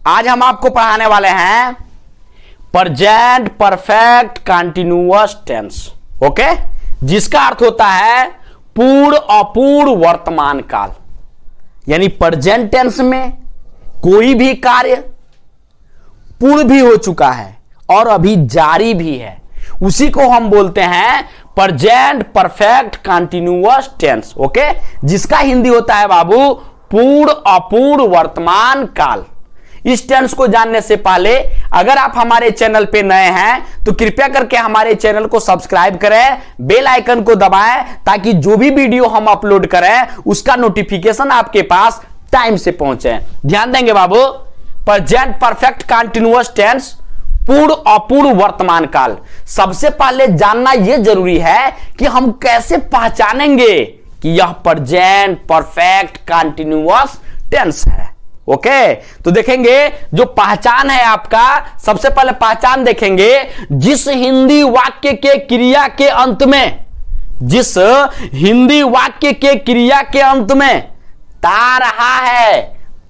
आज हम आपको पढ़ाने वाले हैं present perfect continuous tense. Okay, जिसका अर्थ होता है पूर्ण अपूर्ण वर्तमान काल। यानी प्रेजेंट टेंस में कोई भी कार्य पूर्ण भी हो चुका है और अभी जारी भी है, उसी को हम बोलते हैं present perfect continuous tense. Okay, जिसका हिंदी होता है बाबू पूर्ण अपूर्ण वर्तमान काल। इस टेंस को जानने से पहले अगर आप हमारे चैनल पे नए हैं तो कृपया करके हमारे चैनल को सब्सक्राइब करें, बेल आइकन को दबाएं ताकि जो भी वीडियो हम अपलोड करें उसका नोटिफिकेशन आपके पास टाइम से पहुंचे। ध्यान देंगे बाबू, प्रेजेंट परफेक्ट कंटिन्यूअस टेंस पूर्ण अपूर्ण वर्तमान काल। सबसे पहले जानना यह जरूरी है कि हम कैसे पहचानेंगे कि यह प्रेजेंट परफेक्ट कंटिन्यूअस टेंस है। ओके, तो देखेंगे जो पहचान है आपका, सबसे पहले पहचान देखेंगे जिस हिंदी वाक्य के क्रिया के अंत में, जिस हिंदी वाक्य के क्रिया के अंत में ता रहा है,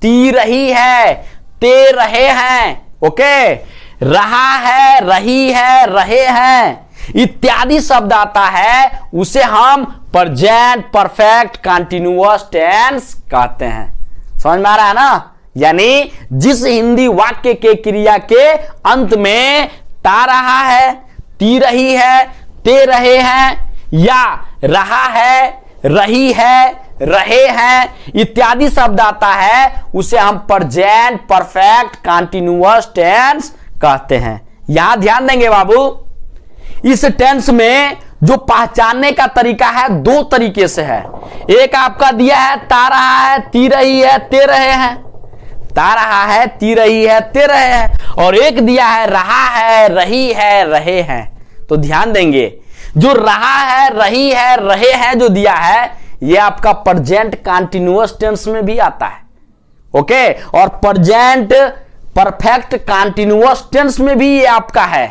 ती रही है, ते रहे हैं, ओके, रहा है, रही है, रहे हैं इत्यादि शब्द आता है, उसे हम प्रेजेंट परफेक्ट कंटिन्यूअस टेंस कहते हैं। समझ में आ रहा है ना? यानी जिस हिंदी वाक्य के क्रिया के अंत में ता रहा है, ती रही है, ते रहे हैं या रहा है, रही है, रहे हैं इत्यादि शब्द आता है, उसे हम प्रेजेंट परफेक्ट कंटिन्यूअस टेंस कहते हैं। यहां ध्यान देंगे बाबू, इस टेंस में जो पहचानने का तरीका है दो तरीके से है। एक आपका दिया है ता रहा है, ती रही है, ते रहे हैं, ता रहा है, ती रही है, ते रहे हैं, और एक दिया है रहा है, रही है, रहे हैं। तो ध्यान देंगे जो रहा है, रही है, रहे हैं जो दिया है यह आपका प्रेजेंट कंटिन्यूअस टेंस में भी आता है। ओके, और प्रेजेंट परफेक्ट कंटिन्यूअस टेंस में भी ये आपका है।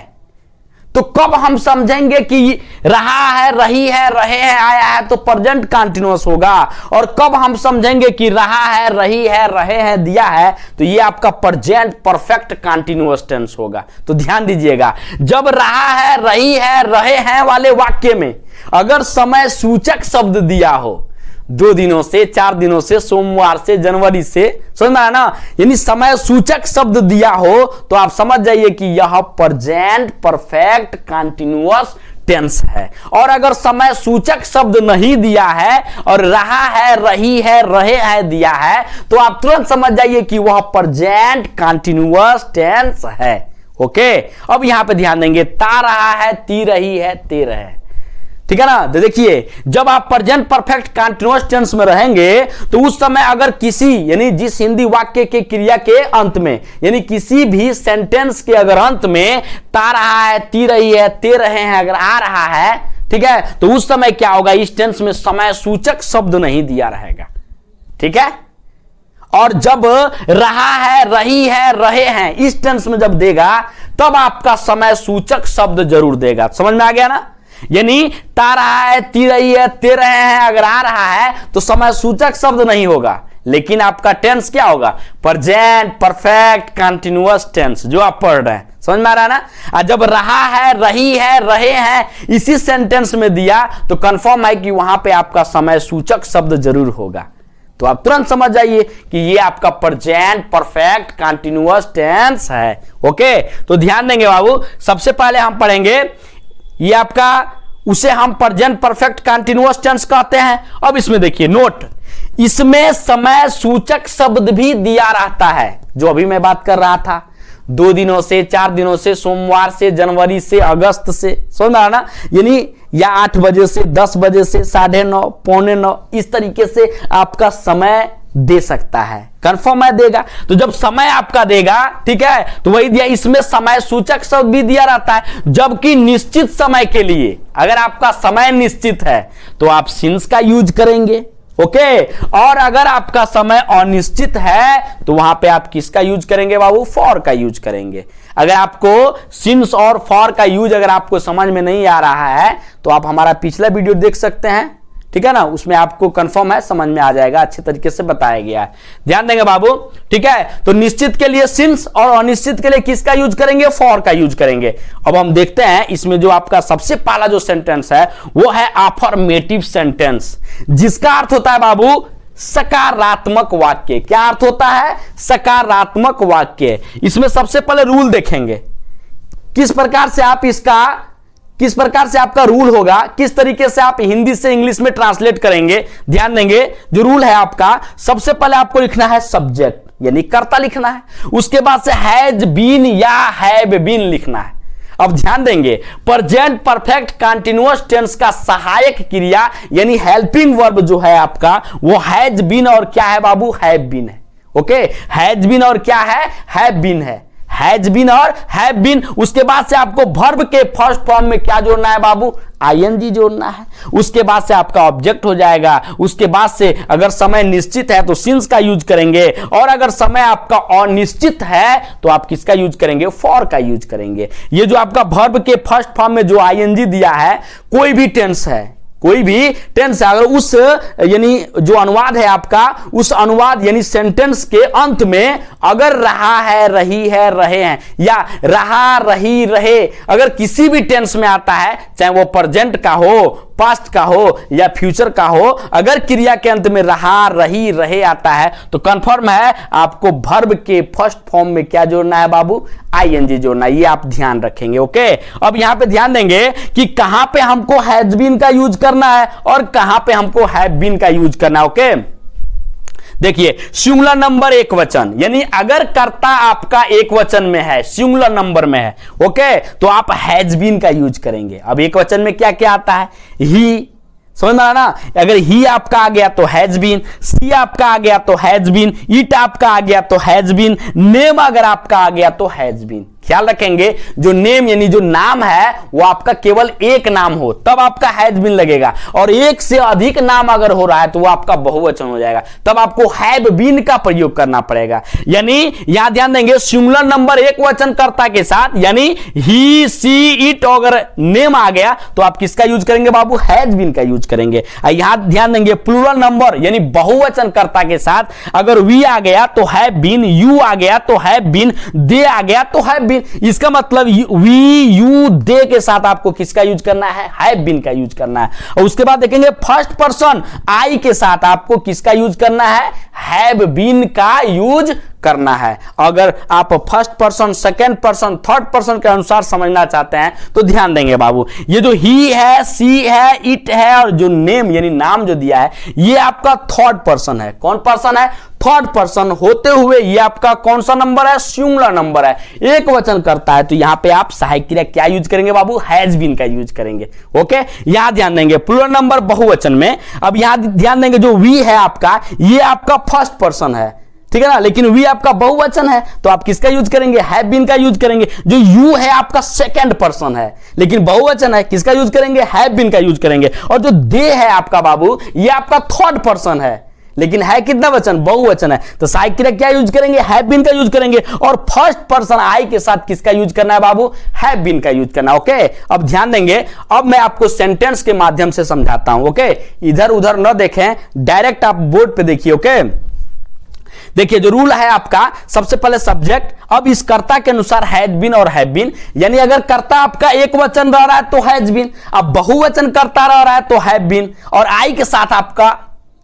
तो कब हम समझेंगे कि रहा है, रही है, रहे हैं आया है तो प्रेजेंट कंटिन्यूअस होगा, और कब हम समझेंगे कि रहा है, रही है, रहे हैं दिया है तो ये आपका प्रेजेंट परफेक्ट कंटिन्यूअस टेंस होगा। तो ध्यान दीजिएगा, जब रहा है, रही है, रहे हैं वाले वाक्य में अगर समय सूचक शब्द दिया हो, 2 दिनों से, 4 दिनों से, सोमवार से, जनवरी से, समझ में आया ना, यानी समय सूचक शब्द दिया हो तो आप समझ जाइए कि यह प्रेजेंट परफेक्ट कंटिन्यूअस टेंस है। और अगर समय सूचक शब्द नहीं दिया है और रहा है, रही है, रहे हैं दिया है तो आप तुरंत समझ जाइए कि वह प्रेजेंट कंटिन्यूअस टेंस है। ओके, अब यहां पे ध्यान देंगे ता रहा है, ती रही है, ते रहे हैं, ठीक है ना। तो देखिए जब आप प्रेजेंट परफेक्ट कंटिन्यूअस टेंस में रहेंगे तो उस समय अगर किसी, यानी जिस हिंदी वाक्य के क्रिया के अंत में, यानी किसी भी सेंटेंस के अगर अंत में ता रहा है, ती रही है, ते रहे हैं अगर आ रहा है, ठीक है, तो उस समय क्या होगा, इस टेंस में समय सूचक शब्द नहीं दिया रहेगा। ठीक है, और जब रहा है, रही है, रहे हैं इस टेंस में जब देगा तब आपका समय सूचक शब्द जरूर देगा। समझ में आ गया ना? यानी ता रहा है, ती रही है, ते रहे हैं अगर आ रहा है तो समय सूचक शब्द नहीं होगा, लेकिन आपका टेंस क्या होगा, प्रेजेंट परफेक्ट कंटिन्यूअस टेंस जो आप पढ़ रहे हैं। समझ में आ रहा है ना? और जब रहा है, रही है, रहे हैं इसी सेंटेंस में दिया तो कंफर्म है कि वहां पे आपका समय सूचक शब्द जरूर होगा। तो आप तुरंत समझ जाइए कि ये आपका प्रेजेंट परफेक्ट कंटिन्यूअस टेंस है। ओके, तो ध्यान देंगे बाबू, सबसे पहले हम पढ़ेंगे ये आपका, उसे हम प्रेजेंट परफेक्ट कंटिन्यूअस टेंस कहते हैं। अब इसमें देखिए नोट, इसमें समय सूचक शब्द भी दिया रहता है, जो अभी मैं बात कर रहा था, 2 दिनों से, 4 दिनों से, सोमवार से, जनवरी से, अगस्त से, समझ रहा ना, यानी या 8 बजे से, 10 बजे से, 9:30, 9:45 इस तरीके से आपका समय दे सकता है। कंफर्म है देगा, तो जब समय आपका देगा, ठीक है, तो वही दिया, इसमें समय सूचक शब्द भी दिया रहता है, जबकि निश्चित समय के लिए अगर आपका समय निश्चित है तो आप सिंस का यूज करेंगे। ओके, और अगर आपका समय अनिश्चित है तो वहां पे आप किसका यूज करेंगे बाबू, फॉर का यूज करेंगे। अगर आपको सिंस और फॉर का यूज अगर आपको समझ में नहीं आ रहा है तो आप हमारा पिछला वीडियो देख सकते हैं, ठीक है ना, उसमें आपको कंफर्म है, समझ में आ जाएगा, अच्छे तरीके से बताया गया है, ध्यान देंगे बाबू। ठीक है, तो निश्चित के लिए सिंस और अनिश्चित के लिए किसका यूज करेंगे, फॉर का यूज करेंगे। अब हम देखते हैं इसमें जो आपका सबसे पहला जो सेंटेंस है वो है अफर्मेटिव सेंटेंस, जिसका अर्थ होता है बाबू सकारात्मक वाक्य। क्या अर्थ होता है, सकारात्मक वाक्य। इसमें सबसे पहले रूल देखेंगे, किस प्रकार से आपका रूल होगा, किस तरीके से आप हिंदी से इंग्लिश में ट्रांसलेट करेंगे। ध्यान देंगे, जो रूल है आपका, सबसे पहले आपको लिखना है सब्जेक्ट यानी कर्ता लिखना है, उसके बाद से हैज बीन या हैव बीन लिखना है। अब ध्यान देंगे, प्रेजेंट परफेक्ट कंटीन्यूअस टेंस का सहायक क्रिया यानी हेल्पिंग वर्ब जो है आपका, वो हैज बीन और क्या है बाबू, हैव बीन है। ओके, हैज बीन और क्या है, हैव बीन है, हैज बीन और हैव बीन। उसके बाद से आपको वर्ब के फर्स्ट फॉर्म में क्या जोड़ना है बाबू, आईएनजी जोड़ना है। उसके बाद से आपका ऑब्जेक्ट हो जाएगा। उसके बाद से अगर समय निश्चित है तो सिंस का यूज करेंगे, और अगर समय आपका अनिश्चित है तो आप किसका यूज करेंगे, फॉर का यूज करेंगे। ये जो आपका वर्ब के फर्स्ट फॉर्म में जो आईएनजी दिया है, कोई भी टेंस है, कोई भी टेंस है, अगर उस यानी जो अनुवाद है आपका, उस अनुवाद यानी सेंटेंस के अंत में अगर रहा है, रही है, रहे हैं या रहा, रही, रहे, अगर किसी भी टेंस में आता है, चाहे वो प्रेजेंट का हो, पास्ट का हो या फ्यूचर का हो, अगर क्रिया के अंत में रहा, रही, रहे आता है तो कंफर्म है आपको वर्ब के फर्स्ट फॉर्म में क्या जोड़ना है बाबू, आईएनजी जोड़ना है। ये आप ध्यान रखेंगे। ओके, अब यहां पे ध्यान देंगे कि कहां पे हमको हैज बीन का यूज करना है और कहां पे हमको हैव बीन का यूज करना है। ओके, देखिए सिंगुलर नंबर एक वचन, यानी अगर कर्ता आपका एक वचन में है, सिंगुलर नंबर में है, ओके, तो आप हैज बीन का यूज करेंगे। अब एक वचन में क्या क्या आता है, ही, समझ में आया ना, अगर ही आपका आ गया तो हैज बीन, सी आपका आ गया तो हैज बीन, इट आपका आ गया तो हैज बीन, नेम अगर आपका आ गया तो हैज बीन। ख्याल रखेंगे, जो नेम यानी जो नाम है वो आपका केवल एक नाम हो तब आपका हैज बीन लगेगा, और एक से अधिक नाम अगर हो रहा है तो वो आपका बहुवचन हो जाएगा, तब आपको हैव बीन का प्रयोग करना पड़ेगा। यानी यहां ध्यान देंगे, सिंगुलर नंबर एक वचन कर्ता के साथ यानी ही, सी, इट, अगर नेम आ गया तो आप किसका यूज करेंगे बाबू, हैज बीन का यूज करेंगे। यहां ध्यान देंगे, प्लूरल नंबर यानी बहुवचन कर्ता के साथ अगर वी आ गया तो हैव बीन, यू आ गया तो हैव बीन, दे आ गया तो हैव बीन। इसका मतलब वी, यू, दे के साथ आपको किसका यूज करना है, हैव बीन का यूज करना है। और उसके बाद देखेंगे फर्स्ट पर्सन आई के साथ आपको किसका यूज करना है, हैव बीन का यूज करना है। अगर आप first person, second person, third person के अनुसार समझना चाहते हैं तो ध्यान देंगे बाबू, ये जो ही है, सी है, इट है और जो नेम यानी नाम जो दिया है, ये आपका थर्ड पर्सन है। कौन पर्सन है, थर्ड पर्सन होते हुए ये आपका कौन सा नंबर है, सिंगुलर नंबर है, एक वचन करता है, तो यहां पे आप सहायक क्रिया क्या यूज करेंगे बाबू, हैज बीन का यूज करेंगे। ओके, यहां ध्यान देंगे प्लूरल नंबर बहुवचन में। अब यहां ध्यान देंगे, जो वी है आपका, ये आपका फर्स्ट पर्सन है, ठीक है ना, लेकिन वी आपका बहुवचन है तो आप किसका यूज करेंगे, हैव बीन का यूज करेंगे। जो यू है आपका सेकंड पर्सन है लेकिन बहुवचन है, किसका यूज करेंगे, हैव बीन का यूज करेंगे। और जो दे है आपका बाबू, ये आपका थर्ड पर्सन है लेकिन है कितना वचन, बहुवचन है, तो सहायक क्रिया क्या यूज करेंगे, हैव बीन का यूज करेंगे। और फर्स्ट पर्सन आई के साथ किसका यूज करना है बाबू, हैव बीन का यूज करना। ओके, अब ध्यान देंगे, अब मैं आपको सेंटेंस के माध्यम से समझाता हूं। ओके, इधर उधर न देखें, डायरेक्ट आप बोर्ड पे देखिए। ओके, देखिए जो रूल है आपका, सबसे पहले सब्जेक्ट, अब इस कर्ता के अनुसार हैड बीन और हैव बीन, यानी अगर कर्ता आपका एक वचन रह रहा है तो हैज बीन, अब बहुवचन कर्ता रह रहा है तो हैव बीन, और आई के साथ आपका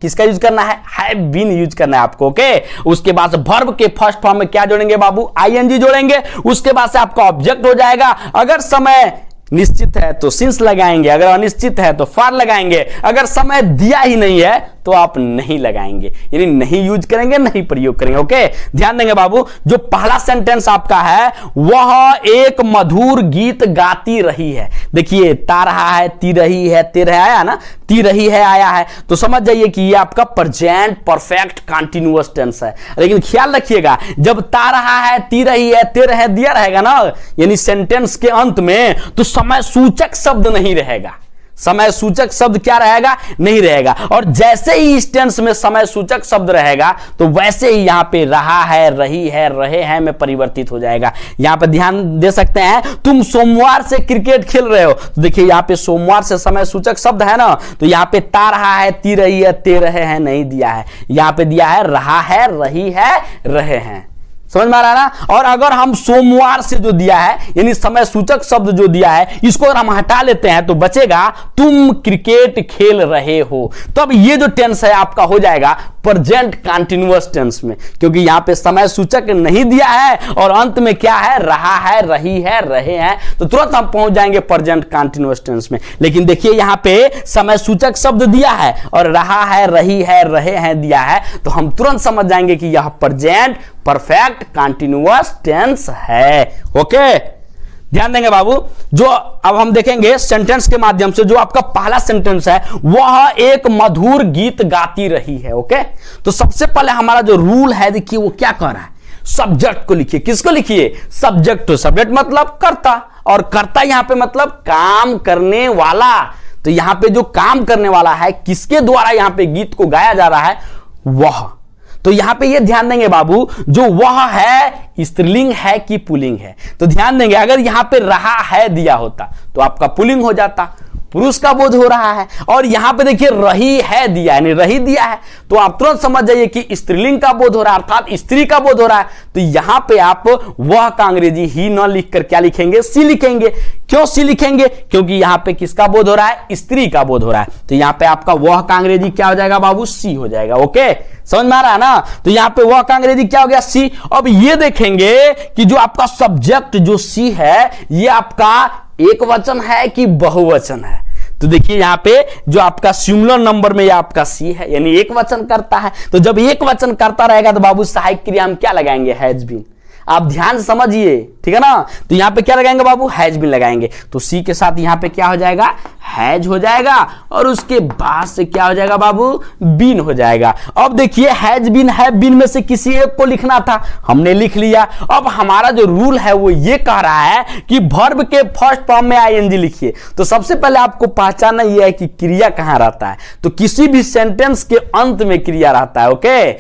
किसका यूज करना है, हैव बीन यूज करना है आपको। ओके, उसके बाद से वर्ब के फर्स्ट फॉर्म में क्या जोड़ेंगे बाबू, आईएनजी जोड़ेंगे। उसके बाद से आपका ऑब्जेक्ट हो जाएगा, अगर समय निश्चित है तो सिंस लगाएंगे, अगर अनिश्चित है तो फॉर लगाएंगे, अगर समय दिया ही नहीं है तो आप नहीं लगाएंगे, यानी नहीं यूज करेंगे, नहीं प्रयोग करेंगे। ओके, ध्यान देंगे बाबू, जो पहला सेंटेंस आपका है, वह एक मधुर गीत गाती रही है। देखिए ता रहा है, ती रही है, ते रहा आया ना, ती रही है आया है, तो समझ जाइए कि ये आपका प्रेजेंट परफेक्ट कंटीन्यूअस टेंस है। लेकिन ख्याल रखिएगा, जब ता रहा है, ती रही है, ते रहे दिया रहेगा ना, यानी सेंटेंस के अंत में, तो समय सूचक शब्द नहीं रहेगा, समय सूचक शब्द क्या रहेगा, नहीं रहेगा। और जैसे ही इस टेंस में समय सूचक शब्द रहेगा तो वैसे ही यहां पे रहा है, रही है, रहे हैं में परिवर्तित हो जाएगा। यहां पे ध्यान दे सकते हैं, तुम सोमवार से क्रिकेट खेल रहे हो, तो देखिए यहां पे सोमवार से समय सूचक शब्द है ना, तो यहां पे ता रहा है, ती रही है, ते रहे हैं नहीं दिया है, यहां पे दिया है रहा है, रही है, रहे हैं। समझ में आ रहा है ना। और अगर हम सोमवार से जो दिया है यानी समय सूचक शब्द जो दिया है, इसको अगर हम हटा लेते हैं तो बचेगा तुम क्रिकेट खेल रहे हो। तब ये जो टेंस है आपका हो जाएगा प्रेजेंट कंटीन्यूअस टेंस में, क्योंकि यहां पे समय सूचक नहीं दिया है और अंत में क्या है, रहा है, रही है, रहे हैं, तो तुरंत हम पहुंच जाएंगे प्रेजेंट कंटीन्यूअस टेंस में। लेकिन देखिए यहां पे समय सूचक शब्द दिया है और रहा है, रही है, रहे हैं दिया है, तो हम तुरंत समझ जाएंगे कि यह प्रेजेंट परफेक्ट कंटीन्यूअस टेंस है। ओके, ध्यान देंगे बाबू। जो अब हम देखेंगे सेंटेंस के माध्यम से, जो आपका पहला सेंटेंस है वह एक मधुर गीत गाती रही है। ओके, तो सबसे पहले हमारा जो रूल है देखिए वो क्या कह रहा है, सब्जेक्ट को लिखिए। किसको लिखिए, सब्जेक्ट। तो सब्जेक्ट मतलब कर्ता, और कर्ता यहां पे मतलब काम करने वाला। तो यहां पे जो काम करने वाला है, किसके द्वारा यहां पे गीत को गाया जा रहा है, वह। तो यहां पे ये ध्यान देंगे बाबू, जो वह है स्त्रीलिंग है कि पुल्लिंग है। तो ध्यान देंगे, अगर यहां पे रहा है दिया होता तो आपका पुल्लिंग हो जाता, पुरुष का बोध हो रहा है। और यहां पे देखिए रही है दिया यानी रही दिया है, तो आप तुरंत समझ जाइए कि स्त्रीलिंग का बोध हो रहा है, अर्थात स्त्री का बोध हो रहा है। तो यहां पे आप वह का अंग्रेजी ही न लिखकर क्या लिखेंगे, सी लिखेंगे। क्यों सी लिखेंगे, क्योंकि यहां पे किसका बोध हो रहा है, स्त्री का बोध हो रहा है। तो यहां पे आपका वह का अंग्रेजी क्या हो जाएगा बाबू, सी हो जाएगा। ओके, समझ में आ रहा है ना। तो यहां पे वह का अंग्रेजी क्या हो गया, सी। अब ये देखेंगे कि जो आपका सब्जेक्ट जो सी है, ये आपका एक वचन है कि बहुवचन है। तो देखिए यहां पे जो आपका सिंगुलर नंबर में ये आपका सी है, यानी एक वचन करता है। तो जब एक वचन करता रहेगा तो बाबू सहायक क्रिया हम क्या लगाएंगे, हैज बीन। आप ध्यान से समझिए, ठीक है ना। तो यहां पे क्या लगाएंगे बाबू, हैज बीन लगाएंगे। तो सी के साथ यहां पे क्या हो जाएगा, हैज हो जाएगा, और उसके बाद से क्या हो जाएगा बाबू, बीन हो जाएगा। अब देखिए हैज बीन, हैव बीन में से किसी एक को लिखना था, हमने लिख लिया। अब हमारा जो रूल है वो ये कह रहा है कि वर्ब के फर्स्ट फॉर्म में आईएनजी लिखिए। तो सबसे पहले आपको पहचानना यह है कि क्रिया कहां रहता है। तो किसी भी सेंटेंस के अंत में क्रिया रहता है। ओके,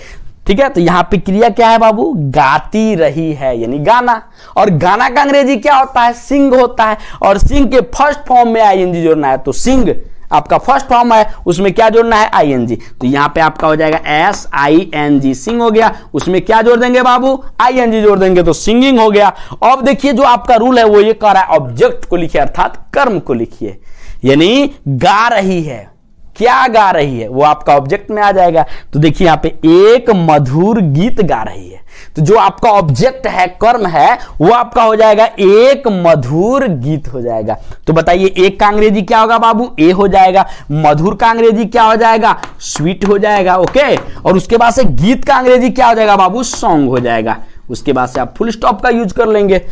ठीक है। तो यहां पे क्रिया क्या है बाबू, गाती रही है यानी गाना। और गाना का अंग्रेजी क्या होता है, सिंग होता है। और सिंग के फर्स्ट फॉर्म में आईएनजी जोड़ना है। तो सिंग आपका फर्स्ट फॉर्म है, उसमें क्या जोड़ना है, आईएनजी। तो यहां पे आपका हो जाएगा SING, सिंग हो गया। उसमें क्या जोड़ देंगे बाबू, आईएनजी जोड़ देंगे, तो सिंगिंग हो गया। अब देखिए जो आपका रूल है वो ये कह रहा है ऑब्जेक्ट को लिखिए, अर्थात कर्म को लिखिए, यानी गा रही है। क्या गा रही है, वो आपका ऑब्जेक्ट में आ जाएगा। तो देखिए यहां पे एक मधुर गीत गा रही है। तो जो आपका ऑब्जेक्ट है, कर्म है, वो आपका हो जाएगा एक मधुर गीत हो जाएगा। तो बताइए एक का अंग्रेजी क्या होगा बाबू, ए हो जाएगा। मधुर का अंग्रेजी क्या हो जाएगा, स्वीट हो जाएगा। ओके, और उसके बाद से गीत का अंग्रेजी क्या हो जाएगा बाबू, सॉन्ग हो जाएगा। उसके बाद से आप फुल स्टॉप का यूज कर लेंगे।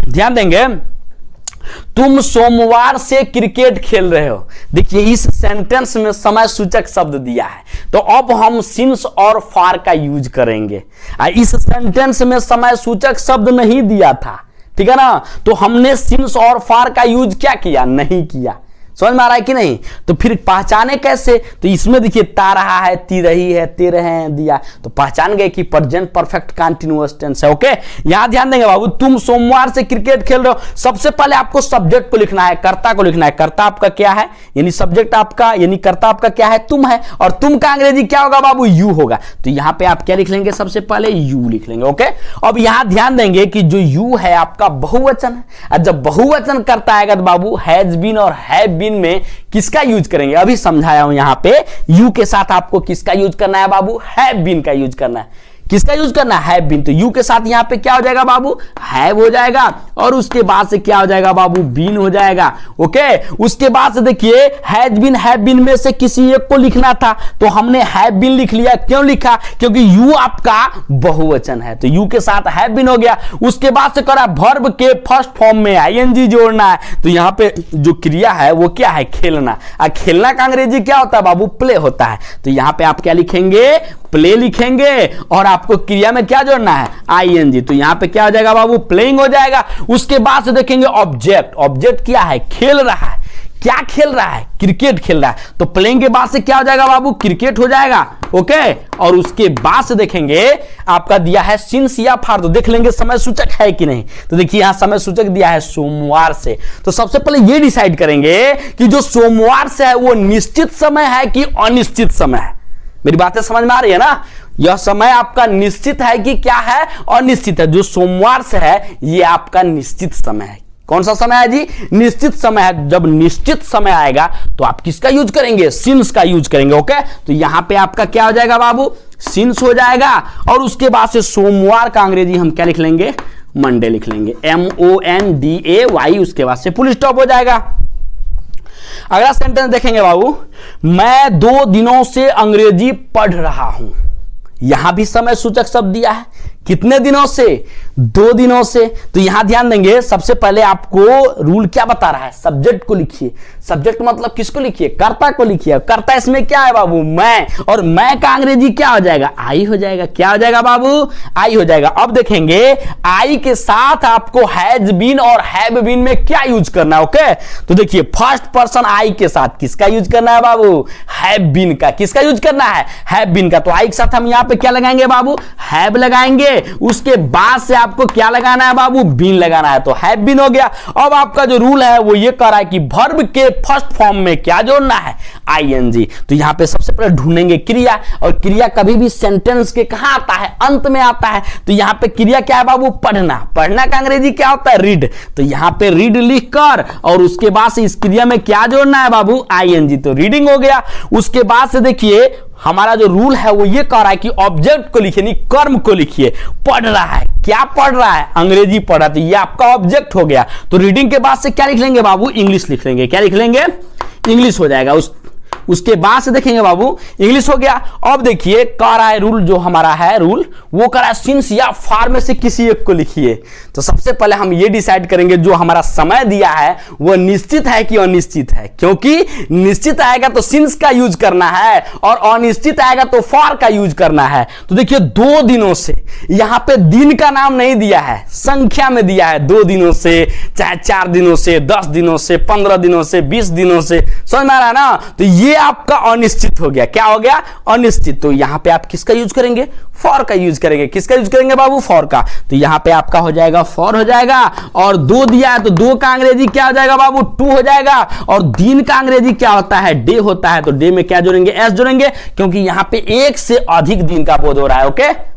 ध्यान देंगे, तुम सोमवार से क्रिकेट खेल रहे हो। देखिए इस सेंटेंस में समय सूचक शब्द दिया है, तो अब हम सिंस और फॉर का यूज करेंगे। इस सेंटेंस में समय सूचक शब्द नहीं दिया था, ठीक है ना, तो हमने सिंस और फॉर का यूज क्या किया, नहीं किया। समझ में आ रहा है कि नहीं। तो फिर पहचाने कैसे, तो इसमें देखिए ता रहा है, ती रही है, ते रहे हैं दिया, तो पहचान गए कि प्रेजेंट परफेक्ट कंटीन्यूअस टेंस है। ओके, यहां ध्यान देंगे बाबू, तुम सोमवार से क्रिकेट खेल रहे हो। सबसे पहले आपको सब्जेक्ट को लिखना है, कर्ता को लिखना है। कर्ता आपका क्या है, यानी सब्जेक्ट आपका, यानी कर्ता आपका क्या है, तुम है। और तुम का अंग्रेजी क्या होगा बाबू, यू होगा। तो यहां पे आप क्या लिख लेंगे, सबसे पहले यू लिख लेंगे। ओके, अब यहां ध्यान देंगे कि जो यू है आपका बहुवचन है, और जब बहुवचन करता है बाबू हैज बीन और हैव बीन में किसका यूज करेंगे, अभी समझाया हूं। यहां पे यू के साथ आपको किसका यूज करना है बाबू, हैव बीन का यूज करना है। किसका यूज करना है, हैव बीन। तो यू के साथ यहां पे क्या हो जाएगा बाबू, हैव हो जाएगा, और उसके बाद से क्या हो जाएगा बाबू, बीन हो जाएगा। ओके, उसके बाद से देखिए हैज बीन, हैव बीन में से किसी एक को लिखना था, तो हमने हैव बीन लिख लिया। क्यों लिखा, क्योंकि यू आपका बहुवचन है, तो यू के साथ हैव बीन हो गया। उसके बाद से करा वर्ब के फर्स्ट फॉर्म में आईएनजी जोड़ना है। तो यहां पे जो क्रिया है वो क्या है, खेलना। और खेलना का अंग्रेजी क्या होता है बाबू, प्ले होता है। तो यहां पे आप क्या लिखेंगे, प्ले लिखेंगे, और आपको क्रिया में क्या जोड़ना है, आईएनजी। तो यहां पे क्या हो जाएगा बाबू, प्लेइंग हो जाएगा। उसके बाद से देखेंगे ऑब्जेक्ट। ऑब्जेक्ट क्या है, खेल रहा है। क्या खेल रहा है? क्रिकेट खेल रहा है। तो प्लेइंग के बाद से क्या हो जाएगा बाबू? क्रिकेट हो जाएगा। ओके, और उसके बाद से देखेंगे आपका दिया है सिंस या फार, तो देख लेंगे समय सूचक है कि नहीं। तो देखिए यहां समय सूचक दिया है सोमवार से। तो सबसे पहले ये डिसाइड करेंगे कि जो सोमवार से है वो निश्चित समय है कि अनिश्चित समय है। मेरी बातें समझ में आ रही है ना? यह समय आपका निश्चित है कि क्या है? अनिश्चित है। जो सोमवार से है ये आपका निश्चित समय है। कौन सा समय है जी? निश्चित समय है। जब निश्चित समय आएगा तो आप किसका यूज करेंगे? सिंस का यूज करेंगे। ओके, तो यहां पे आपका क्या हो जाएगा बाबू? सिंस हो जाएगा। और उसके बाद से सोमवार का अंग्रेजी हम क्या लिख लेंगे? मंडे लिख लेंगे, MONDAY। उसके बाद से फुल स्टॉप हो जाएगा। अगला सेंटेंस देखेंगे बाबू, मैं 2 दिनों से अंग्रेजी पढ़ रहा हूं। यहां भी समय सूचक शब्द दिया है। कितने दिनों से? 2 दिनों से। तो यहां ध्यान देंगे, सबसे पहले आपको रूल क्या बता रहा है? सब्जेक्ट को लिखिए। सब्जेक्ट मतलब किसको लिखिए? कर्ता को लिखिए। कर्ता इसमें क्या है बाबू? मैं। और मैं का अंग्रेजी क्या हो जाएगा? आई हो जाएगा। क्या हो जाएगा बाबू? आई हो जाएगा। अब देखेंगे आई के साथ आपको हैज बीन और हैव बीन में क्या यूज करना है। ओके, तो देखिए फर्स्ट पर्सन आई के साथ किसका यूज करना है बाबू? हैव बीन का। किसका यूज करना है? हैव बीन का। तो आई के साथ हम यहां पे क्या लगाएंगे बाबू? हैव लगाएंगे। उसके बाद से आपको क्या लगाना है बाबू? बीन लगाना है। तो हैव बीन हो गया। अब आपका जो रूल है वो ये कह रहा है कि वर्ब के फर्स्ट फॉर्म में क्या जोड़ना है? ING। तो यहां पे सबसे पहले ढूंढेंगे क्रिया, और क्रिया कभी भी सेंटेंस के कहां आता है? अंत में आता है। तो यहां पे क्रिया क्या है बाबू? पढ़ना। पढ़ना का अंग्रेजी क्या होता है? रीड। तो यहां पे रीड लिख कर और उसके बाद से इस क्रिया में क्या जोड़ना है बाबू? ING। तो रीडिंग हो गया। उसके बाद से देखिए हमारा जो रूल है वो ये कह रहा है कि ऑब्जेक्ट को लिखिए, नहीं कर्म को लिखिए। पढ़ रहा है। क्या पढ़ रहा है? अंग्रेजी पढ़ रहा है। तो ये आपका ऑब्जेक्ट हो गया। तो रीडिंग के बाद से क्या लिख लेंगे बाबू? इंग्लिश लिख लेंगे। क्या लिख लेंगे? इंग्लिश हो जाएगा। उसके बाद से देखेंगे बाबू इंग्लिश हो गया। अब देखिए कह रहा है रूल, जो हमारा है रूल वो कह रहा है सिंस या फार में से किसी एक को लिखिए। तो सबसे पहले हम ये डिसाइड करेंगे जो हमारा समय दिया है वो निश्चित है कि अनिश्चित है, क्योंकि निश्चित आएगा तो सिंस का यूज करना है और अनिश्चित आएगा तो फार का यूज करना है। तो देखिए 2 दिनों से, यहां पे दिन का नाम नहीं दिया है, संख्या में दिया है। 2 दिनों से, चाहे 4 दिनों से, 10 दिनों से, 15 दिनों से, 20 दिनों से, समझ में आ रहा है ना? तो ये आपका अनिश्चित हो गया। क्या हो गया? अनिश्चित। तो यहां पे आप किसका यूज करेंगे? फॉर का यूज करेंगे। किसका यूज करेंगे बाबू? फॉर का। तो यहां पे आपका हो जाएगा फॉर हो जाएगा। और 2 दिया है तो 2 का अंग्रेजी क्या हो जाएगा बाबू? 2 हो जाएगा। और दिन का अंग्रेजी क्या होता है? डे होता है। तो डे में क्या जोड़ेंगे? एस जोड़ेंगे, क्योंकि यहां पे 1 से अधिक दिन का बोध हो रहा है। ओके।